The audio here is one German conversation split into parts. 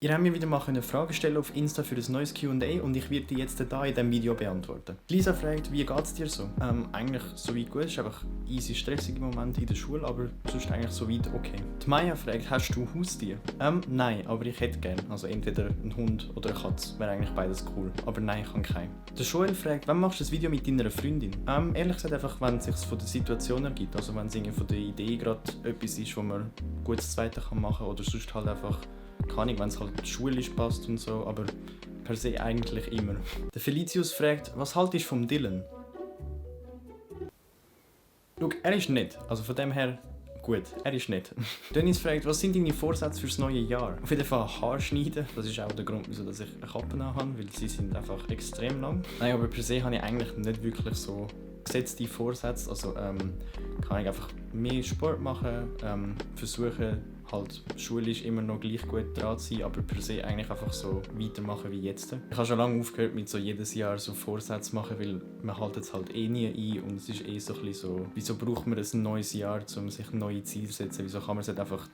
Ihr habt mir wieder mal eine Frage stellen auf Insta für ein neues Q&A und ich werde die jetzt hier in diesem Video beantworten. Lisa fragt, wie geht's dir so? Eigentlich soweit gut, es ist einfach easy stressig im Moment in der Schule, aber sonst eigentlich soweit okay. Die Maya fragt, hast du Haustier? Nein, aber ich hätte gerne. Also entweder einen Hund oder eine Katze, wäre eigentlich beides cool. Aber nein, ich habe keinen. Der Joel fragt, wann machst du das Video mit deiner Freundin? Ehrlich gesagt einfach, wenn es sich von der Situation ergibt. Also wenn es von der Idee gerade etwas ist, wo man gut das Zweite machen kann oder sonst halt einfach keine Ahnung, wenn es halt schulisch passt und so, aber per se eigentlich immer. Der Felicius fragt, was haltest du vom Dylan? Schau, er ist nett, also von dem her gut, er ist nett. Dennis fragt, was sind deine Vorsätze fürs neue Jahr? Auf jeden Fall Haar schneiden, das ist auch der Grund, wieso ich eine Kappe habe, weil sie sind einfach extrem lang. Nein, aber per se habe ich eigentlich nicht wirklich so gesetzte Vorsätze, also kann ich einfach mehr Sport machen, versuchen halt schulisch immer noch gleich gut dran zu sein, aber per se eigentlich einfach so weitermachen wie jetzt. Ich habe schon lange aufgehört mit so jedes Jahr so Vorsätze machen, weil man hält es halt eh nie ein und es ist eh so ein bisschen so, wieso braucht man ein neues Jahr, um sich neue Ziele zu setzen, wieso kann man es nicht einfach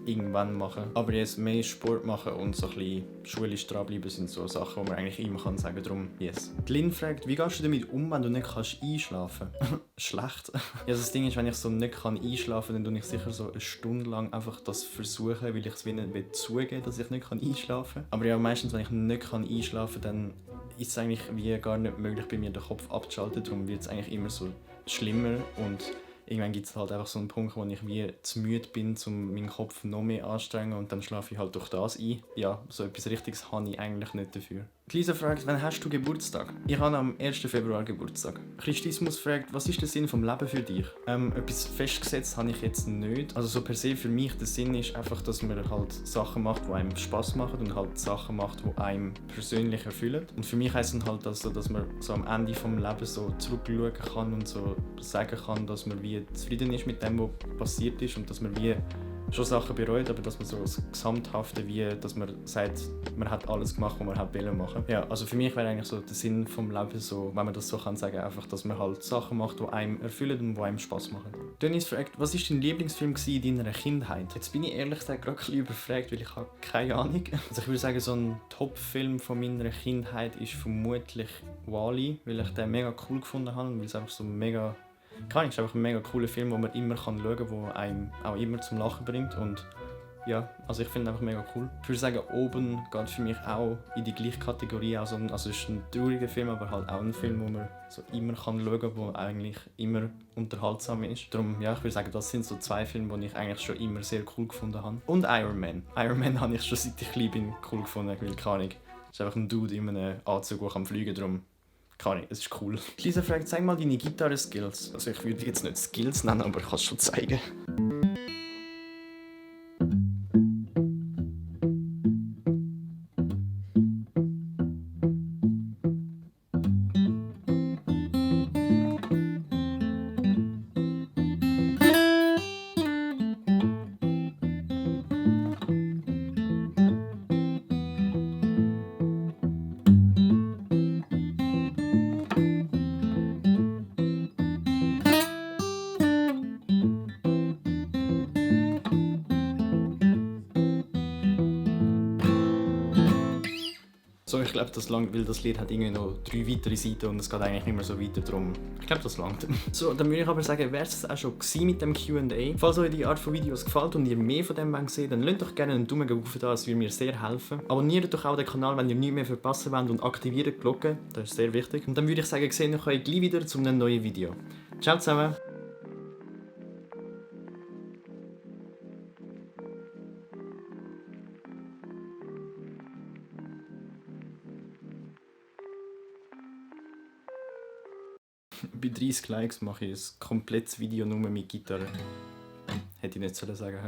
irgendwann machen. Aber jetzt mehr Sport machen und so ein bisschen schulisch dranbleiben sind so Sachen, die man eigentlich immer kann sagen, darum yes. Die Lynn fragt, wie gehst du damit um, wenn du nicht einschlafen kannst? Schlecht. Ja, also das Ding ist, wenn ich so nicht einschlafen kann, dann tue ich sicher so eine Stunde lang einfach das versuchen, weil ich es nicht zugeben, dass ich nicht einschlafen kann. Aber ja, meistens, wenn ich nicht einschlafen kann, dann ist es eigentlich wie gar nicht möglich, bei mir den Kopf abzuschalten. Darum wird es eigentlich immer so schlimmer und irgendwann gibt es halt einfach so einen Punkt, wo ich wie zu müde bin, um meinen Kopf noch mehr anzustrengen und dann schlafe ich halt durch das ein. Ja, so etwas Richtiges habe ich eigentlich nicht dafür. Die Lisa fragt, wann hast du Geburtstag? Ich habe am 1. Februar Geburtstag. Christismus fragt, was ist der Sinn vom Leben für dich? Etwas festgesetzt habe ich jetzt nicht. Also so per se für mich der Sinn ist einfach, dass man halt Sachen macht, die einem Spaß machen und halt Sachen macht, die einem persönlich erfüllen. Und für mich heisst es halt, dass man so am Ende des Lebens so zurückschauen kann und so sagen kann, dass man wie zufrieden ist mit dem, was passiert ist und dass man wie schon Sachen bereut, aber dass man so das Gesamthafte, wie dass man sagt, man hat alles gemacht, was man hat wollen machen. Ja, also für mich wäre eigentlich so der Sinn vom Leben so, wenn man das so kann sagen, einfach, dass man halt Sachen macht, die einem erfüllen und die einem Spaß machen. Dennis fragt, was war dein Lieblingsfilm in deiner Kindheit? Jetzt bin ich ehrlich gesagt gerade ein bisschen überfragt, weil ich habe keine Ahnung. Also ich würde sagen, so ein Top-Film von meiner Kindheit ist vermutlich WALL-E, weil ich den mega cool gefunden habe und weil es einfach so mega es ist einfach ein mega cooler Film, den man immer schauen kann, der einem auch immer zum Lachen bringt. Und ja, also ich finde ihn einfach mega cool. Ich würde sagen, Oben geht für mich auch in die gleiche Kategorie. Also es ist ein trauriger Film, aber halt auch ein Film, den man so immer schauen kann, der eigentlich immer unterhaltsam ist. Darum, ja, ich würde sagen, das sind so zwei Filme, die ich eigentlich schon immer sehr cool gefunden habe. Und Iron Man. Iron Man habe ich schon seit ich klein bin cool gefunden, weil keine Ahnung. Es ist einfach ein Dude in einem Anzug, der fliegen kann. Darum keine Ahnung, es ist cool. Lisa fragt, zeig mal deine Gitarre-Skills. Also ich würde jetzt nicht Skills nennen, aber ich kann es schon zeigen. So, ich glaube, das langt, weil das Lied hat irgendwie noch 3 weitere Seiten und es geht eigentlich nicht mehr so weiter drum. Ich glaube, das langt. So, dann würde ich aber sagen, wäre es auch schon mit dem Q&A. Falls euch die Art von Videos gefällt und ihr mehr von dem sehen wollt, dann lasst doch gerne einen Daumen hoch da, das würde mir sehr helfen. Abonniert doch auch den Kanal, wenn ihr nichts mehr verpassen wollt und aktiviert die Glocke, das ist sehr wichtig. Und dann würde ich sagen, sehen wir euch gleich wieder zu einem neuen Video. Ciao zusammen! Bei 30 Likes mache ich ein komplettes Video nur mit Gitarre. Hätte ich nicht sagen sollen.